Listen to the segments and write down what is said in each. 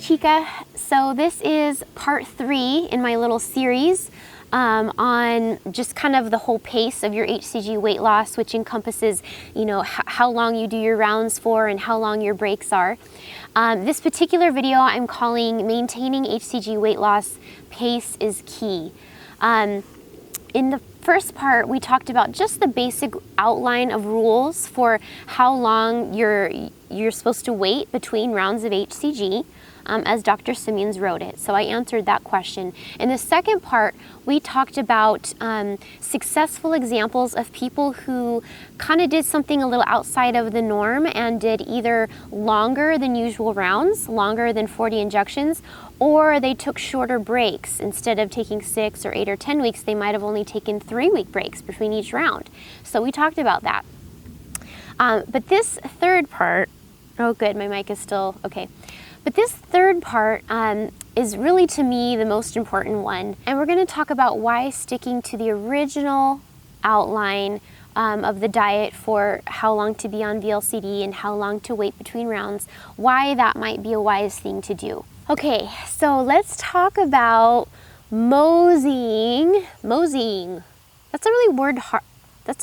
Chica. So this is part 3 in my little series on just kind of the whole pace of your HCG weight loss, which encompasses, you know, how long you do your rounds for and how long your breaks are. This particular video I'm calling Maintaining HCG Weight Loss Pace is Key. In the first part, we talked about just the basic outline of rules for how long you're supposed to wait between rounds of HCG, as Dr. Simeons wrote it. So I answered that question. In the second part, we talked about successful examples of people who kind of did something a little outside of the norm and did either longer than usual rounds, longer than 40 injections, or they took shorter breaks. Instead of taking 6 or 8 or 10 weeks, they might have only taken 3-week breaks between each round. So we talked about that. But this third part, oh good, my mic is still okay. But this third part is really, to me, the most important one. And we're going to talk about why sticking to the original outline of the diet for how long to be on VLCD and how long to wait between rounds, why that might be a wise thing to do. Okay, so let's talk about moseying. Moseying. That's a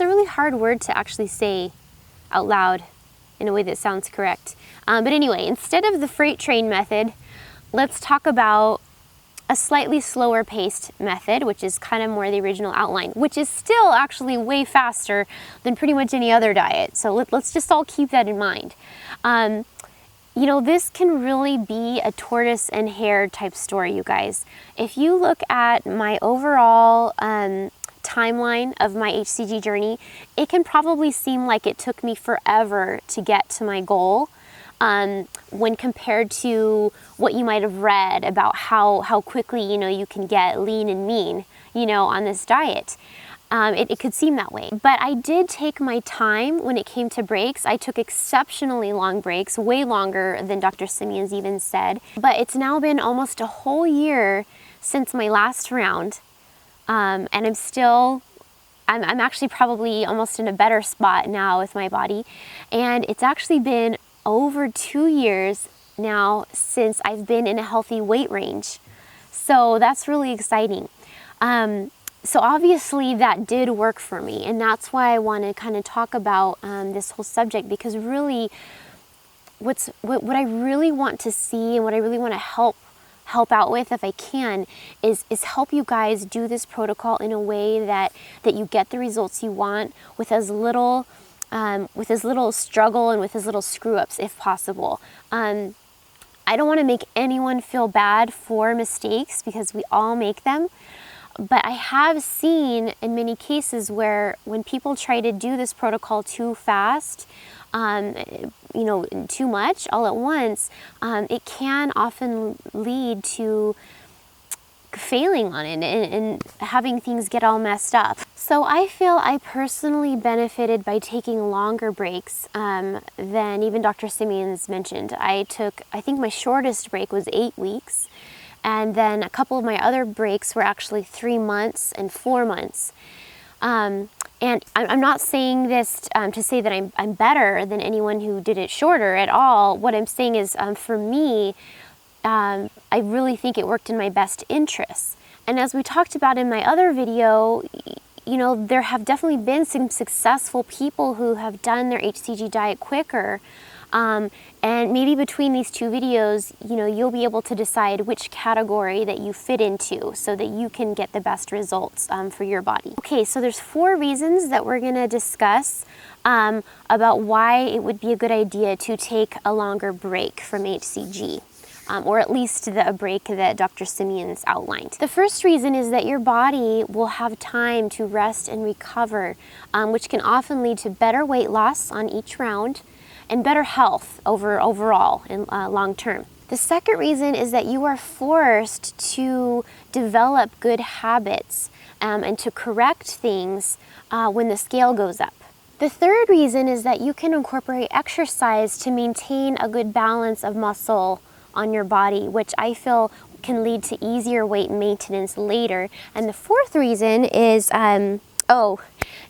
really hard word to actually say out loud in a way that sounds correct. But anyway, instead of the freight train method, let's talk about a slightly slower paced method, which is kind of more the original outline, which is still actually way faster than pretty much any other diet. So let's just all keep that in mind. You know, this can really be a tortoise and hare type story, you guys. If you look at my overall timeline of my HCG journey, it can probably seem like it took me forever to get to my goal when compared to what you might have read about how quickly, you know, you can get lean and mean, you know, on this diet. It could seem that way. But I did take my time when it came to breaks. I took exceptionally long breaks, way longer than Dr. Simeons even said. But it's now been almost a whole year since my last round. And I'm actually probably almost in a better spot now with my body. And it's actually been over 2 years now since I've been in a healthy weight range. So that's really exciting. So obviously that did work for me, and that's why I want to kind of talk about this whole subject, because really what I really want to see and what I really want to help out with, if I can, is help you guys do this protocol in a way that you get the results you want with as little struggle and with as little screw-ups if possible. I don't want to make anyone feel bad for mistakes, because we all make them. But I have seen in many cases where when people try to do this protocol too fast, you know, too much all at once, it can often lead to failing on it and having things get all messed up. So I feel I personally benefited by taking longer breaks than even Dr. Simeons mentioned. I think my shortest break was 8 weeks. And then a couple of my other breaks were actually 3 months and 4 months. And I'm not saying this to say that I'm better than anyone who did it shorter at all. What I'm saying is, for me, I really think it worked in my best interests. And as we talked about in my other video, you know, there have definitely been some successful people who have done their HCG diet quicker. And maybe between these two videos, you know, you'll be able to decide which category that you fit into so that you can get the best results for your body. Okay, so there's 4 reasons that we're going to discuss about why it would be a good idea to take a longer break from HCG. Or at least a break that Dr. Simeons outlined. The first reason is that your body will have time to rest and recover, which can often lead to better weight loss on each round and better health overall and long term. The second reason is that you are forced to develop good habits and to correct things when the scale goes up. The third reason is that you can incorporate exercise to maintain a good balance of muscle on your body, which I feel can lead to easier weight maintenance later. And the fourth reason is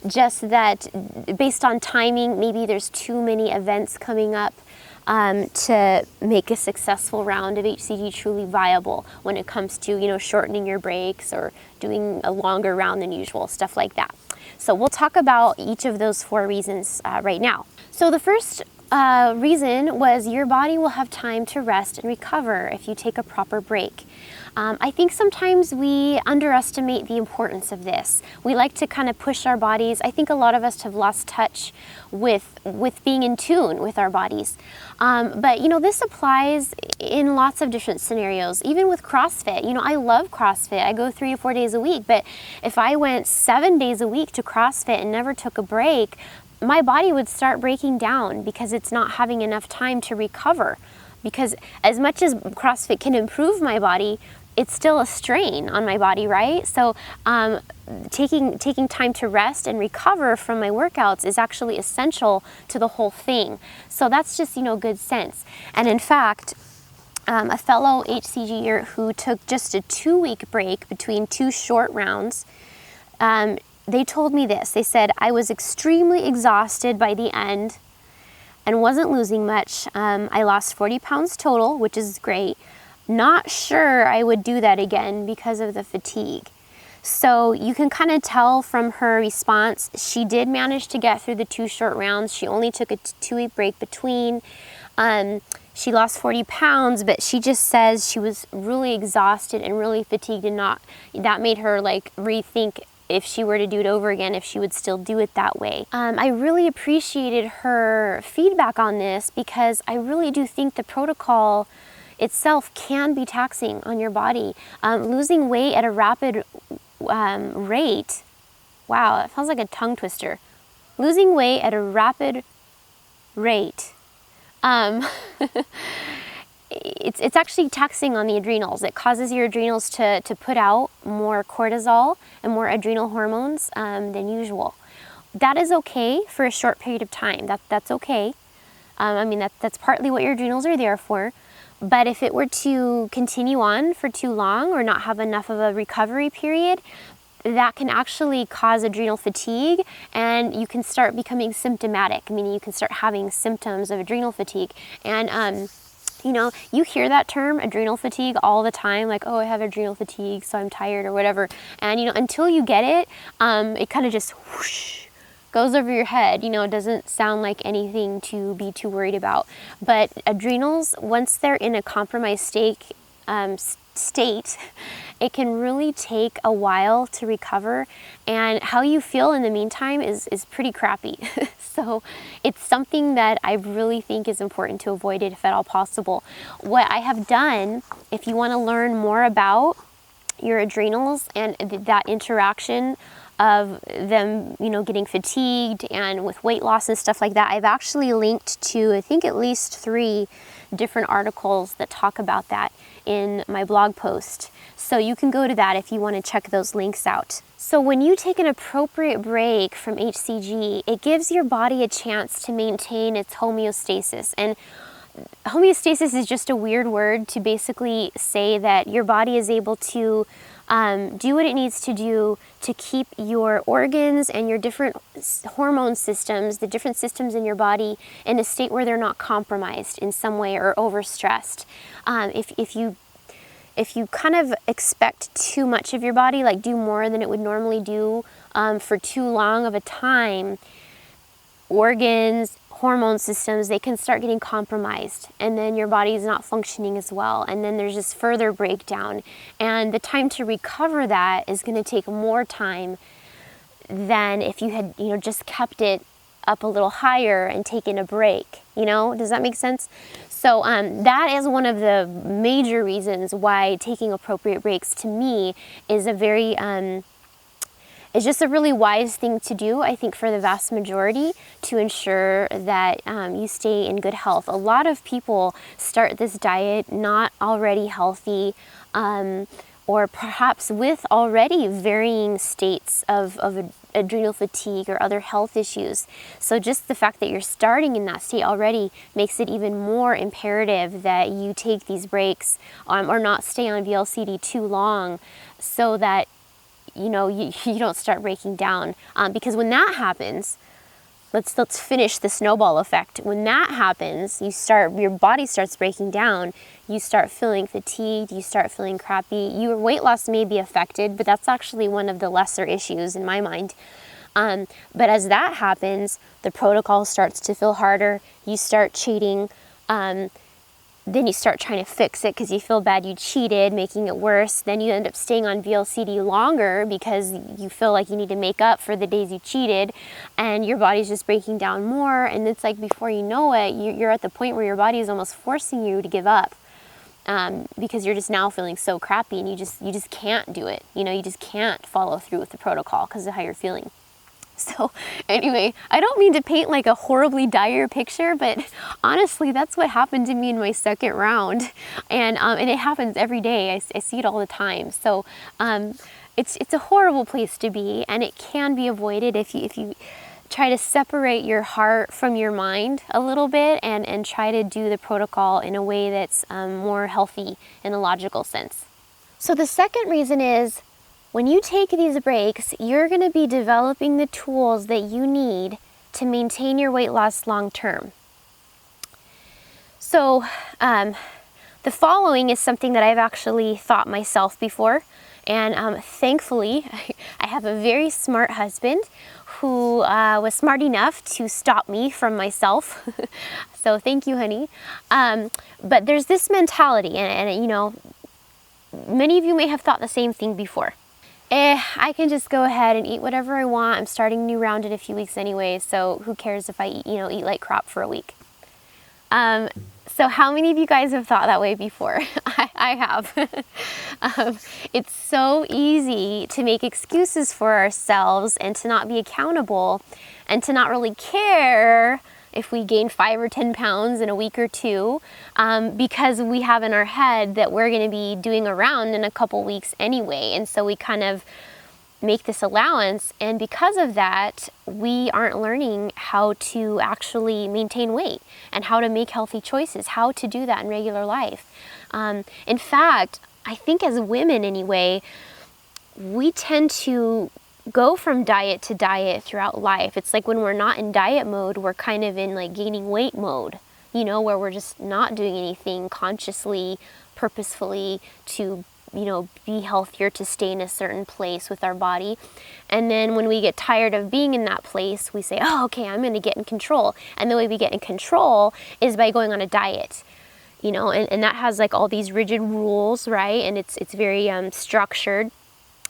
just that based on timing, maybe there's too many events coming up to make a successful round of HCG truly viable when it comes to, you know, shortening your breaks or doing a longer round than usual, stuff like that. So we'll talk about each of those 4 reasons right now. So the first reason was your body will have time to rest and recover if you take a proper break. I think sometimes we underestimate the importance of this. We like to kind of push our bodies. I think a lot of us have lost touch with being in tune with our bodies. But you know, this applies in lots of different scenarios, even with CrossFit. You know, I love CrossFit. I go 3 to 4 days a week, but if I went 7 days a week to CrossFit and never took a break, my body would start breaking down because it's not having enough time to recover. Because as much as CrossFit can improve my body, it's still a strain on my body, right? So taking time to rest and recover from my workouts is actually essential to the whole thing. So that's just, you know, good sense. And in fact, a fellow HCGer who took just a 2-week break between 2 short rounds, they told me this. They said, I was extremely exhausted by the end and wasn't losing much. I lost 40 pounds total, which is great. Not sure I would do that again because of the fatigue. So you can kind of tell from her response, she did manage to get through the 2 short rounds. She only took a 2-week break between. She lost 40 pounds, but she just says she was really exhausted and really fatigued, and that made her like rethink if she were to do it over again, if she would still do it that way. I really appreciated her feedback on this because I really do think the protocol itself can be taxing on your body. Losing weight at a rapid rate, wow, that sounds like a tongue twister. Losing weight at a rapid rate, it's actually taxing on the adrenals. It causes your adrenals to put out more cortisol and more adrenal hormones than usual. That is okay for a short period of time. That's okay. I mean, that's partly what your adrenals are there for. But if it were to continue on for too long or not have enough of a recovery period, that can actually cause adrenal fatigue, and you can start becoming symptomatic, meaning you can start having symptoms of adrenal fatigue. And you know, you hear that term, adrenal fatigue, all the time, like, oh, I have adrenal fatigue, so I'm tired or whatever. And, you know, until you get it, it kind of just whoosh, goes over your head. You know, it doesn't sound like anything to be too worried about. But adrenals, once they're in a compromised state, it can really take a while to recover, and how you feel in the meantime is pretty crappy. So it's something that I really think is important to avoid it if at all possible. What I have done, if you want to learn more about your adrenals and that interaction of them, you know, getting fatigued and with weight loss and stuff like that, I've actually linked to, I think, at least 3 different articles that talk about that in my blog post. So you can go to that if you want to check those links out. So when you take an appropriate break from HCG, it gives your body a chance to maintain its homeostasis. And homeostasis is just a weird word to basically say that your body is able to do what it needs to do to keep your organs and your different hormone systems, the different systems in your body, in a state where they're not compromised in some way or overstressed. If you kind of expect too much of your body, like do more than it would normally do for too long of a time, organs, hormone systems, they can start getting compromised, and then your body's not functioning as well, and then there's just further breakdown, and the time to recover that is going to take more time than if you had, you know, just kept it up a little higher and taken a break. You know, does that make sense? So that is one of the major reasons why taking appropriate breaks to me is a very it's just a really wise thing to do, I think, for the vast majority, to ensure that you stay in good health. A lot of people start this diet not already healthy, or perhaps with already varying states of adrenal fatigue or other health issues. So just the fact that you're starting in that state already makes it even more imperative that you take these breaks or not stay on VLCD too long, so that you know, you don't start breaking down. Because when that happens, let's finish the snowball effect. When that happens, your body starts breaking down. You start feeling fatigued, you start feeling crappy. Your weight loss may be affected, but that's actually one of the lesser issues in my mind. But as that happens, the protocol starts to feel harder. You start cheating. Then you start trying to fix it because you feel bad you cheated, making it worse. Then you end up staying on VLCD longer because you feel like you need to make up for the days you cheated, and your body's just breaking down more. And it's like before you know it, you're at the point where your body is almost forcing you to give up, because you're just now feeling so crappy, and you just can't do it. You just can't follow through with the protocol because of how you're feeling. So anyway, I don't mean to paint like a horribly dire picture, but honestly, that's what happened to me in my second round. And it happens every day. I see it all the time. So it's a horrible place to be, and it can be avoided if you try to separate your heart from your mind a little bit and try to do the protocol in a way that's more healthy in a logical sense. So the second reason is, when you take these breaks, you're going to be developing the tools that you need to maintain your weight loss long term. So the following is something that I've actually thought myself before, and thankfully I have a very smart husband who was smart enough to stop me from myself. So thank you, honey. But there's this mentality, and many of you may have thought the same thing before. I can just go ahead and eat whatever I want. I'm starting a new round in a few weeks anyway, so who cares if I eat like crap for a week. So how many of you guys have thought that way before? I have. It's so easy to make excuses for ourselves and to not be accountable and to not really care if we gain 5 or 10 pounds in a week or two, because we have in our head that we're going to be doing a round in a couple weeks anyway. And so we kind of make this allowance, and because of that, we aren't learning how to actually maintain weight and how to make healthy choices, how to do that in regular life. In fact, I think as women anyway, we tend to go from diet to diet throughout life. It's like when we're not in diet mode, we're kind of in like gaining weight mode, where we're just not doing anything consciously, purposefully to, be healthier, to stay in a certain place with our body. And then when we get tired of being in that place, we say, oh, okay, I'm going to get in control. And the way we get in control is by going on a diet, and that has like all these rigid rules, right? And it's very structured.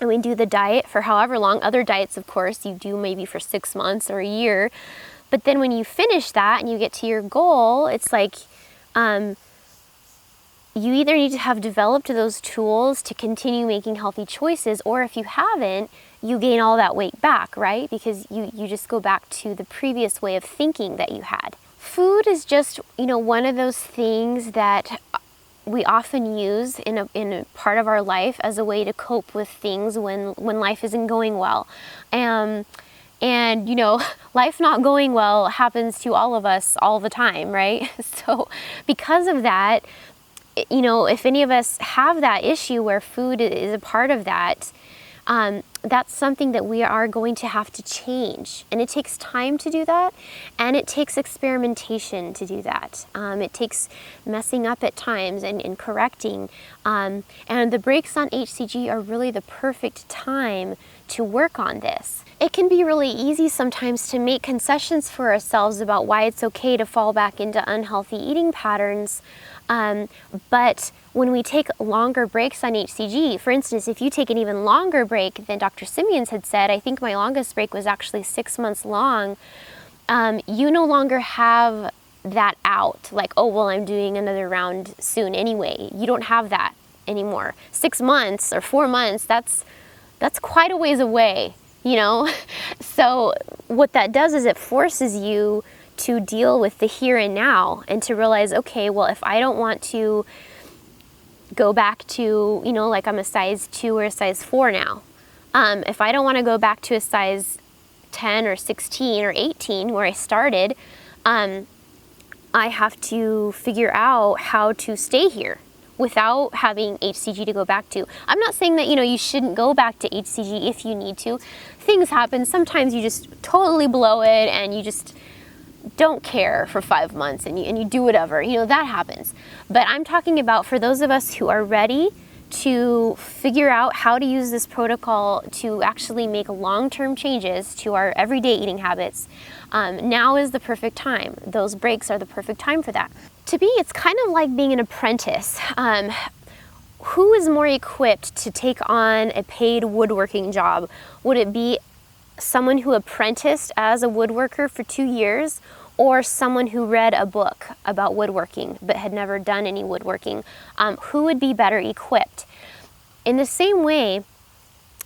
And we do the diet for however long. Other diets, of course, you do maybe for 6 months or a year. But then when you finish that and you get to your goal, it's like you either need to have developed those tools to continue making healthy choices, or if you haven't, you gain all that weight back, right? Because you just go back to the previous way of thinking that you had. Food is just, one of those things that we often use in a part of our life as a way to cope with things when life isn't going well. And life not going well happens to all of us all the time, right? So because of that, if any of us have that issue where food is a part of that, that's something that we are going to have to change. And it takes time to do that, and it takes experimentation to do that. It takes messing up at times and correcting. And the breaks on HCG are really the perfect time to work on this. It can be really easy sometimes to make concessions for ourselves about why it's okay to fall back into unhealthy eating patterns. But when we take longer breaks on HCG, for instance, if you take an even longer break than Dr. Simeons had said, I think my longest break was actually 6 months long, you no longer have that out, like, oh, well, I'm doing another round soon anyway. You don't have that anymore. 6 months or 4 months, that's quite a ways away, So what that does is it forces you to deal with the here and now and to realize, okay, well, if I don't want to go back to, like I'm a size 2 or a size 4 now, if I don't want to go back to a size 10 or 16 or 18 where I started, I have to figure out how to stay here without having HCG to go back to. I'm not saying that, you shouldn't go back to HCG if you need to. Things happen. Sometimes you just totally blow it and you just don't care for 5 months and you do whatever. That happens. But I'm talking about for those of us who are ready to figure out how to use this protocol to actually make long-term changes to our everyday eating habits. Now is the perfect time. Those breaks are the perfect time for that. To me, it's kind of like being an apprentice. Who is more equipped to take on a paid woodworking job? Would it be someone who apprenticed as a woodworker for 2 years, or someone who read a book about woodworking but had never done any woodworking? Who would be better equipped? In the same way,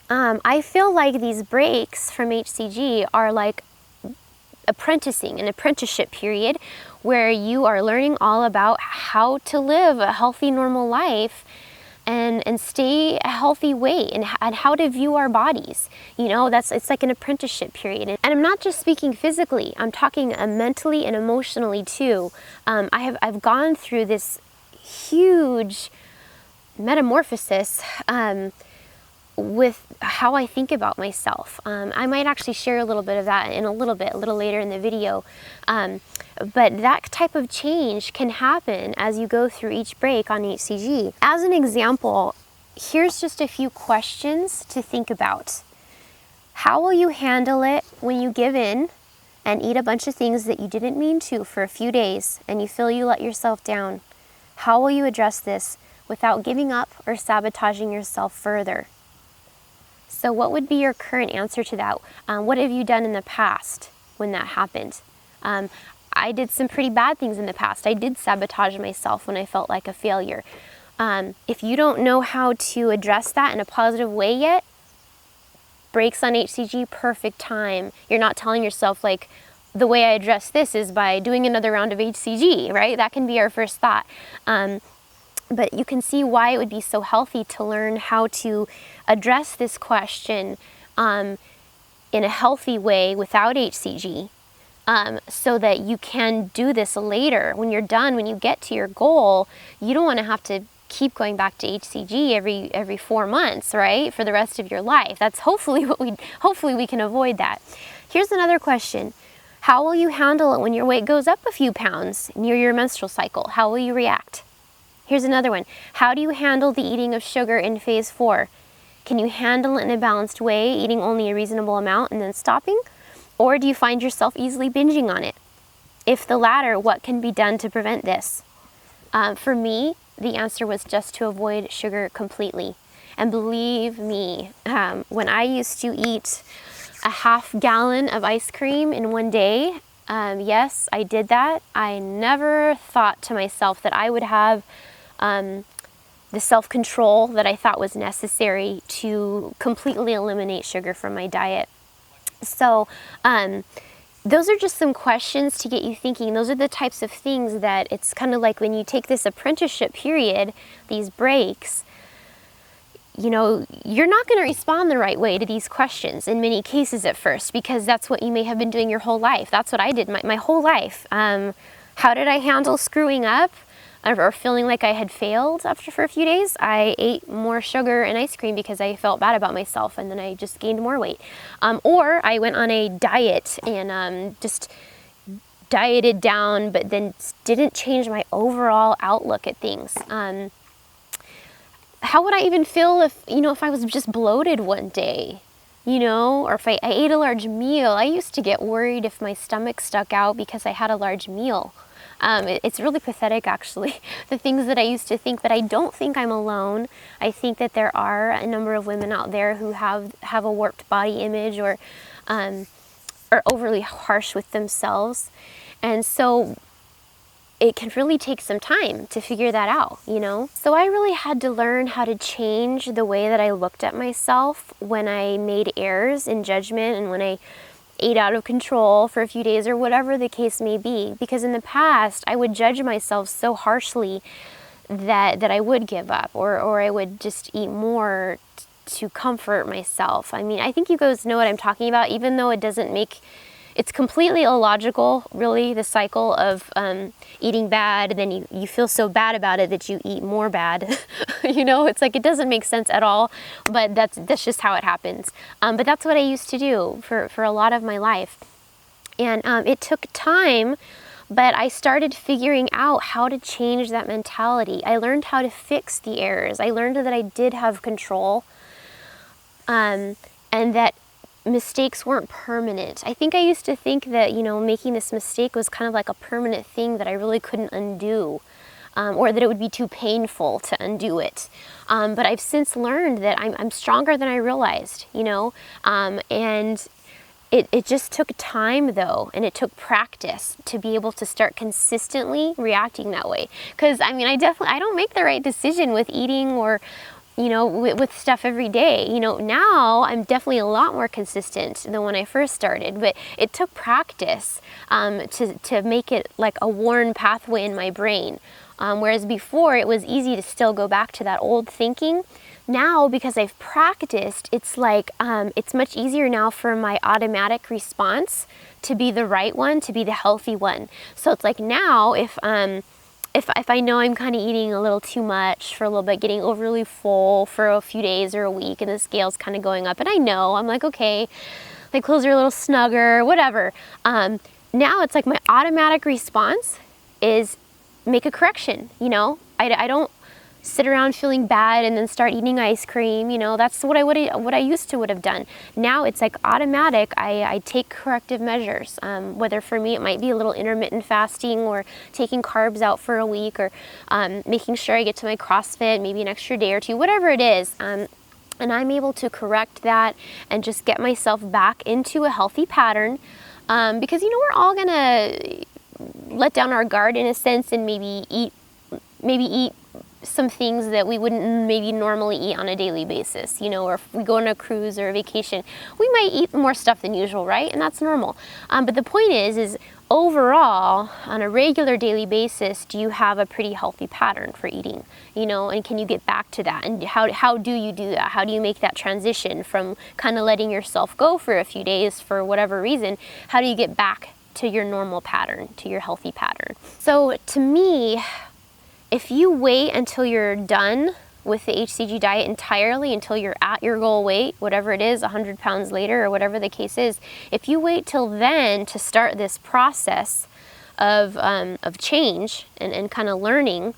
I feel like these breaks from HCG are like apprenticing, an apprenticeship period where you are learning all about how to live a healthy, normal life and stay a healthy weight and how to view our bodies. It's like an apprenticeship period. And I'm not just speaking physically, I'm talking mentally and emotionally too. I've gone through this huge metamorphosis with how I think about myself. I might actually share a little bit of that in a little later in the video. But that type of change can happen as you go through each break on HCG. As an example, here's just a few questions to think about. How will you handle it when you give in and eat a bunch of things that you didn't mean to for a few days and you feel you let yourself down? How will you address this without giving up or sabotaging yourself further? So what would be your current answer to that? What have you done in the past when that happened? I did some pretty bad things in the past. I did sabotage myself when I felt like a failure. If you don't know how to address that in a positive way yet, breaks on HCG, perfect time. You're not telling yourself like, the way I address this is by doing another round of HCG, right? That can be our first thought. But you can see why it would be so healthy to learn how to address this question in a healthy way without HCG, so that you can do this later. When you're done, when you get to your goal, you don't want to have to keep going back to HCG every 4 months, right? For the rest of your life. That's hopefully we can avoid that. Here's another question. How will you handle it when your weight goes up a few pounds near your menstrual cycle? How will you react? Here's another one. How do you handle the eating of sugar in phase 4? Can you handle it in a balanced way, eating only a reasonable amount and then stopping? Or do you find yourself easily binging on it? If the latter, what can be done to prevent this? For me, the answer was just to avoid sugar completely. And believe me, when I used to eat a half gallon of ice cream in one day, yes, I did that. I never thought to myself that I would have the self-control that I thought was necessary to completely eliminate sugar from my diet. So those are just some questions to get you thinking. Those are the types of things that it's kind of like when you take this apprenticeship period, these breaks, you're not going to respond the right way to these questions in many cases at first, because that's what you may have been doing your whole life. That's what I did my whole life. How did I handle screwing up or feeling like I had failed for a few days? I ate more sugar and ice cream because I felt bad about myself, and then I just gained more weight. Or I went on a diet and just dieted down, but then didn't change my overall outlook at things. How would I even feel if I was just bloated one day, or if I ate a large meal? I used to get worried if my stomach stuck out because I had a large meal. It's really pathetic, actually, the things that I used to think, but I don't think I'm alone. I think that there are a number of women out there who have a warped body image or are overly harsh with themselves. And so it can really take some time to figure that out, So I really had to learn how to change the way that I looked at myself when I made errors in judgment and when I ate out of control for a few days or whatever the case may be. Because in the past, I would judge myself so harshly that I would give up or I would just eat more to comfort myself. I mean, I think you guys know what I'm talking about, even though it doesn't make it's completely illogical, really, the cycle of eating bad, and then you feel so bad about it that you eat more bad. You know, it's like it doesn't make sense at all, but that's just how it happens. But that's what I used to do for a lot of my life. And it took time, but I started figuring out how to change that mentality. I learned how to fix the errors. I learned that I did have control, and that mistakes weren't permanent. I think I used to think that, you know, making this mistake was kind of like a permanent thing that I really couldn't undo, or that it would be too painful to undo it. But I've since learned that I'm stronger than I realized, you know, and it just took time though, and it took practice to be able to start consistently reacting that way. Because I mean, I don't make the right decision with eating or, you know, with stuff every day. You know, now I'm definitely a lot more consistent than when I first started, but it took practice to make it like a worn pathway in my brain. Whereas before it was easy to still go back to that old thinking. Now, because I've practiced, it's like it's much easier now for my automatic response to be the right one, to be the healthy one. So it's like now, if I know I'm kind of eating a little too much for a little bit, getting overly full for a few days or a week, and the scale's kind of going up, and I know, I'm like, okay, my clothes are a little snugger, whatever. Now it's like my automatic response is make a correction. You know, I don't sit around feeling bad and then start eating ice cream. You know, that's what I used to would have done. Now it's like automatic. I take corrective measures. Whether for me it might be a little intermittent fasting, or taking carbs out for a week, or making sure I get to my CrossFit maybe an extra day or two, whatever it is. And I'm able to correct that and just get myself back into a healthy pattern. Because, you know, we're all gonna let down our guard in a sense, and maybe eat some things that we wouldn't maybe normally eat on a daily basis, you know, or if we go on a cruise or a vacation, we might eat more stuff than usual, right? And that's normal. But the point is overall, on a regular daily basis, do you have a pretty healthy pattern for eating, you know, and can you get back to that? And how do you do that? How do you make that transition from kind of letting yourself go for a few days for whatever reason? How do you get back to your normal pattern, to your healthy pattern? So to me, if you wait until you're done with the HCG diet entirely, until you're at your goal weight, whatever it is, 100 pounds later or whatever the case is, if you wait till then to start this process of change and kind of learning,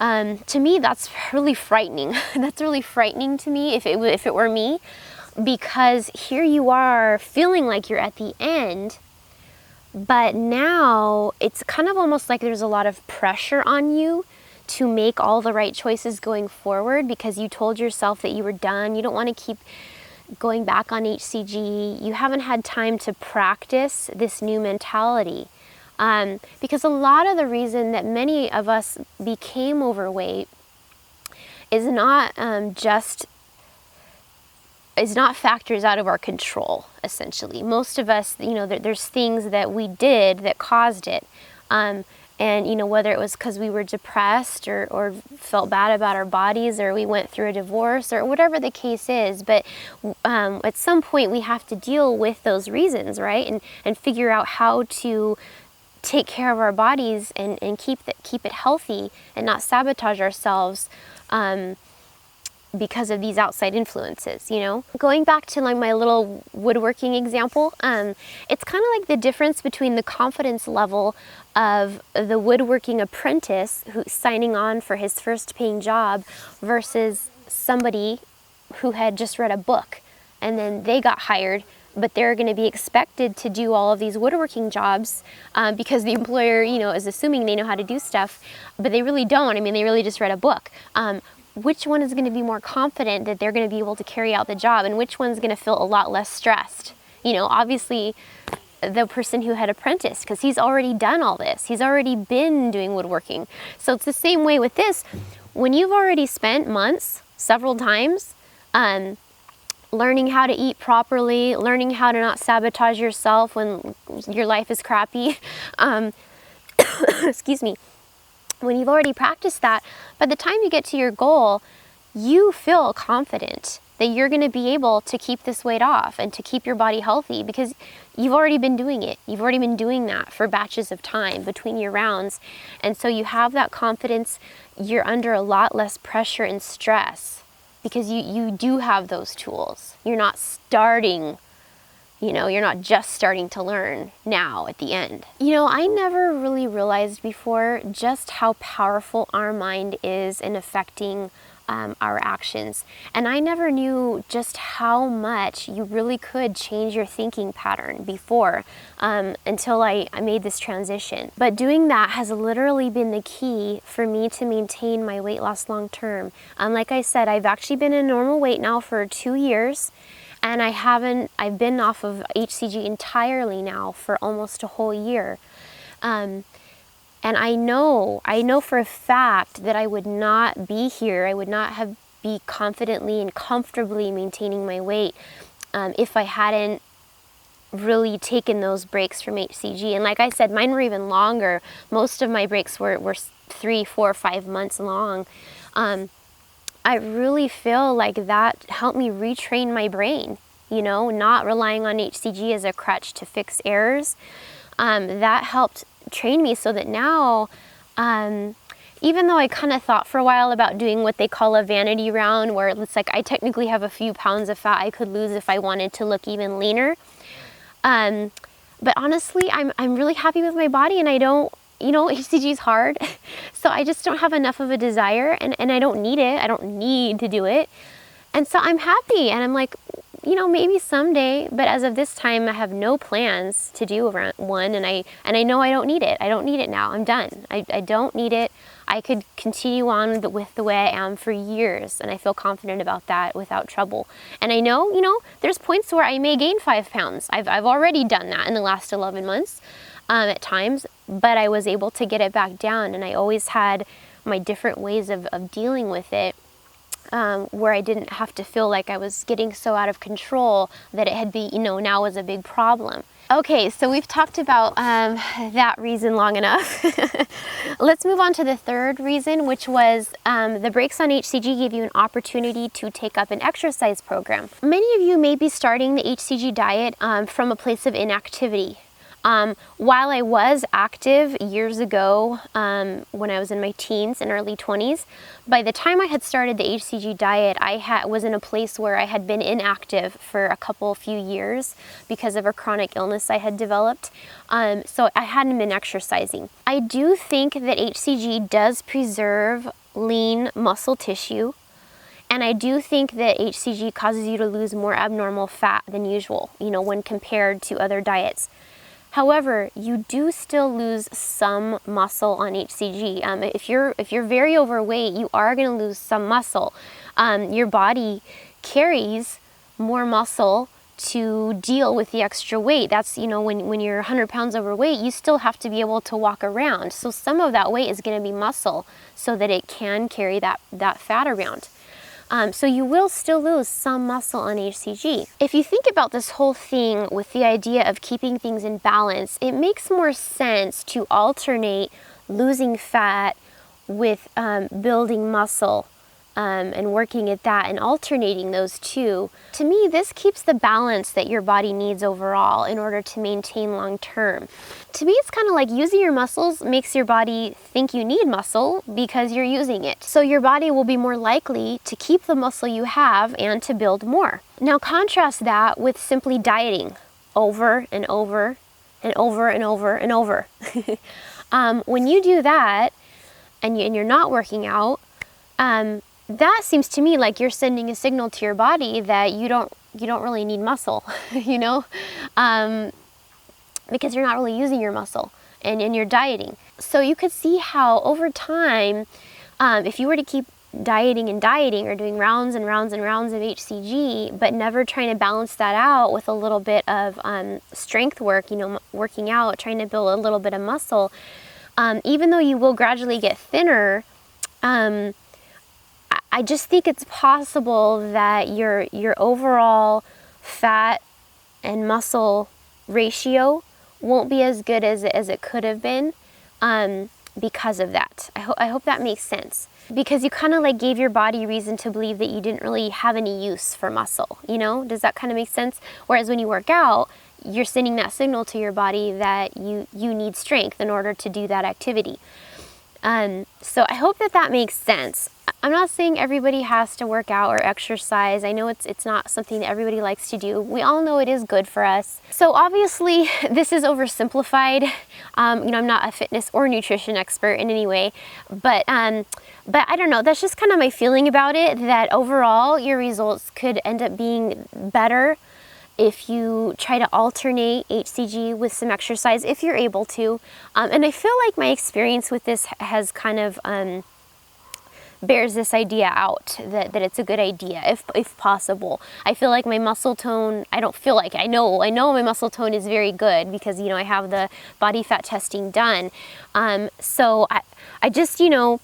to me that's really frightening. That's really frightening to me if it were me, because here you are feeling like you're at the end. But now it's kind of almost like there's a lot of pressure on you to make all the right choices going forward, because you told yourself that you were done. You don't want to keep going back on HCG. You haven't had time to practice this new mentality. Because a lot of the reason that many of us became overweight is not factors out of our control, essentially. Most of us, you know, there's things that we did that caused it. And, you know, whether it was because we were depressed or felt bad about our bodies, or we went through a divorce, or whatever the case is. But at some point we have to deal with those reasons, right? And figure out how to take care of our bodies and keep it healthy and not sabotage ourselves because of these outside influences, you know? Going back to like my little woodworking example, it's kind of like the difference between the confidence level of the woodworking apprentice who's signing on for his first paying job versus somebody who had just read a book and then they got hired, but they're going to be expected to do all of these woodworking jobs because the employer, you know, is assuming they know how to do stuff, but they really don't. I mean, they really just read a book. Which one is going to be more confident that they're going to be able to carry out the job, and which one's going to feel a lot less stressed? You know, obviously the person who had apprenticed, because he's already done all this. He's already been doing woodworking. So it's the same way with this. When you've already spent months, several times, learning how to eat properly, learning how to not sabotage yourself when your life is crappy, excuse me, when you've already practiced that, by the time you get to your goal, you feel confident. that you're going to be able to keep this weight off and to keep your body healthy, because you've already been doing it. You've already been doing that for batches of time between your rounds. And so you have that confidence. You're under a lot less pressure and stress because you do have those tools. You're not starting, you're not just starting to learn now at the end. I never really realized before just how powerful our mind is in affecting our actions. And I never knew just how much you really could change your thinking pattern before until I made this transition. But doing that has literally been the key for me to maintain my weight loss long term. Like I said, I've actually been in normal weight now for 2 years. And I've been off of HCG entirely now for almost a whole year. And I know for a fact that I would not be here, I would not be confidently and comfortably maintaining my weight if I hadn't really taken those breaks from HCG. And like I said, mine were even longer. Most of my breaks were 3, 4, 5 months long. I really feel like that helped me retrain my brain, not relying on HCG as a crutch to fix errors. That helped train me so that now, even though I kind of thought for a while about doing what they call a vanity round, where it's like I technically have a few pounds of fat I could lose if I wanted to look even leaner. But honestly, I'm really happy with my body, and I don't, HCG is hard, so I just don't have enough of a desire, and I don't need it. I don't need to do it. And so I'm happy, and I'm like, maybe someday, but as of this time, I have no plans to do one, and I know I don't need it. I don't need it now. I'm done. I don't need it. I could continue on with the way I am for years, and I feel confident about that without trouble. And I know, there's points where I may gain 5 pounds. I've already done that in the last 11 months at times, but I was able to get it back down, and I always had my different ways of dealing with it. Where I didn't have to feel like I was getting so out of control that it had now was a big problem. Okay, so we've talked about that reason long enough. Let's move on to the third reason, which was the breaks on HCG gave you an opportunity to take up an exercise program. Many of you may be starting the HCG diet from a place of inactivity. While I was active years ago, when I was in my teens and early 20s, by the time I had started the HCG diet, I was in a place where I had been inactive for a few years because of a chronic illness I had developed. So I hadn't been exercising. I do think that HCG does preserve lean muscle tissue. And I do think that HCG causes you to lose more abnormal fat than usual, when compared to other diets. However, you do still lose some muscle on HCG. If you're very overweight, you are going to lose some muscle. Your body carries more muscle to deal with the extra weight. That's, when you're 100 pounds overweight, you still have to be able to walk around. So some of that weight is going to be muscle so that it can carry that fat around. So you will still lose some muscle on HCG. If you think about this whole thing with the idea of keeping things in balance, it makes more sense to alternate losing fat with building muscle and working at that and alternating those two. To me, this keeps the balance that your body needs overall in order to maintain long term. To me, it's kind of like using your muscles makes your body think you need muscle because you're using it. So your body will be more likely to keep the muscle you have and to build more. Now contrast that with simply dieting over and over and over and over and over. When you do that and you're not working out, that seems to me like you're sending a signal to your body that you don't really need muscle, because you're not really using your muscle and you're dieting. So you could see how over time, if you were to keep dieting or doing rounds and rounds and rounds of HCG, but never trying to balance that out with a little bit of strength work, working out, trying to build a little bit of muscle, even though you will gradually get thinner, I just think it's possible that your overall fat and muscle ratio won't be as good as it could have been. because of that. I hope that makes sense. Because you kind of like gave your body reason to believe that you didn't really have any use for muscle, you know? Does that kind of make sense? Whereas when you work out, you're sending that signal to your body that you need strength in order to do that activity. So I hope that makes sense. I'm not saying everybody has to work out or exercise. I know it's not something that everybody likes to do. We all know it is good for us. So obviously this is oversimplified. You know, I'm not a fitness or nutrition expert in any way, but I don't know, that's just kind of my feeling about it, that overall your results could end up being better if you try to alternate HCG with some exercise, if you're able to. And I feel like my experience with this has kind of bears this idea out, that it's a good idea if possible. I feel like my muscle tone, I know my muscle tone is very good because, you know, I have the body fat testing done. So I just, you know,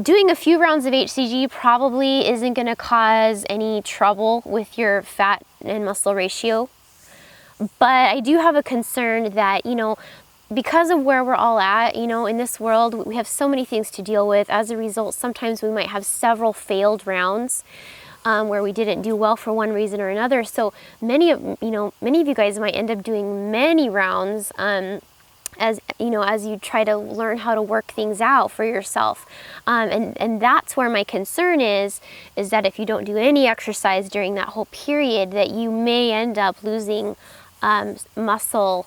doing a few rounds of HCG probably isn't going to cause any trouble with your fat and muscle ratio. But I do have a concern that, you know, because of where we're all at, you know, in this world, we have so many things to deal with. As a result, sometimes we might have several failed rounds where we didn't do well for one reason or another. So many of you guys might end up doing many rounds as you know, as you try to learn how to work things out for yourself. And that's where my concern is that if you don't do any exercise during that whole period, that you may end up losing muscle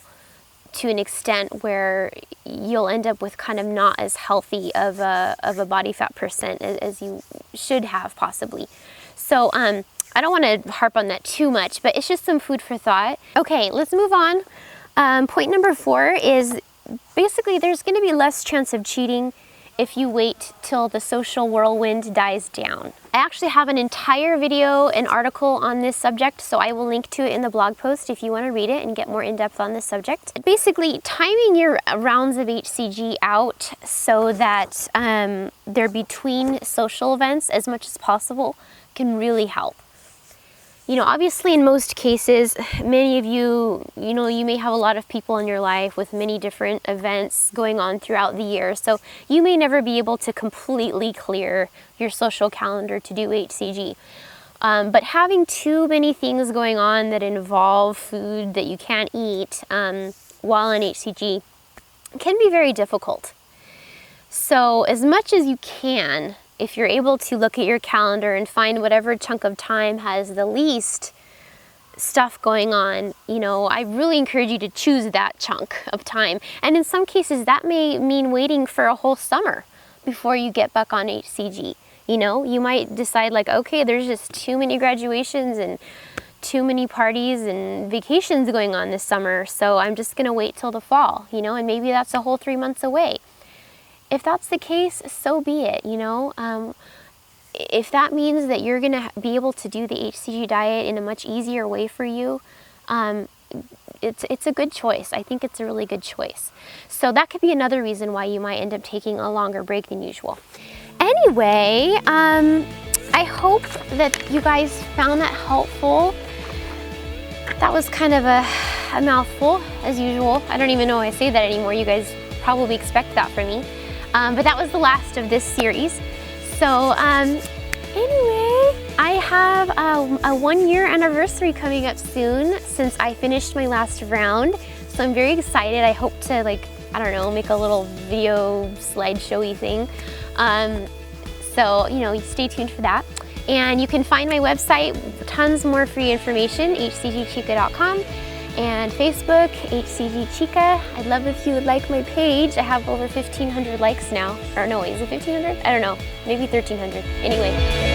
to an extent where you'll end up with kind of not as healthy of a body fat percent as you should have possibly. So I don't want to harp on that too much, but it's just some food for thought. Okay, let's move on. Point number 4 is basically there's going to be less chance of cheating if you wait till the social whirlwind dies down. I actually have an entire video and article on this subject, so I will link to it in the blog post if you want to read it and get more in-depth on this subject. Basically, timing your rounds of HCG out so that they're between social events as much as possible can really help. You know, obviously in most cases, many of you, you know, you may have a lot of people in your life with many different events going on throughout the year. So you may never be able to completely clear your social calendar to do HCG. But having too many things going on that involve food that you can't eat while on HCG can be very difficult. So as much as you can, if you're able to look at your calendar and find whatever chunk of time has the least stuff going on, you know, I really encourage you to choose that chunk of time. And in some cases, that may mean waiting for a whole summer before you get back on HCG. You know, you might decide like, okay, there's just too many graduations and too many parties and vacations going on this summer, so I'm just gonna wait till the fall, you know, and maybe that's a whole 3 months away. If that's the case, so be it, you know. If that means that you're going to be able to do the HCG diet in a much easier way for you, it's a good choice. I think it's a really good choice. So that could be another reason why you might end up taking a longer break than usual. Anyway, I hope that you guys found that helpful. That was kind of a mouthful, as usual. I don't even know why I say that anymore. You guys probably expect that from me. But that was the last of this series. So anyway, I have a 1-year anniversary coming up soon since I finished my last round. So I'm very excited. I hope to, like, I don't know, make a little video slideshowy thing. So, you know, stay tuned for that. And you can find my website, tons more free information, HCGChica.com. And Facebook, HCGChica. I'd love if you would like my page. I have over 1,500 likes now. Or no, is it 1,500? I don't know, maybe 1,300. Anyway.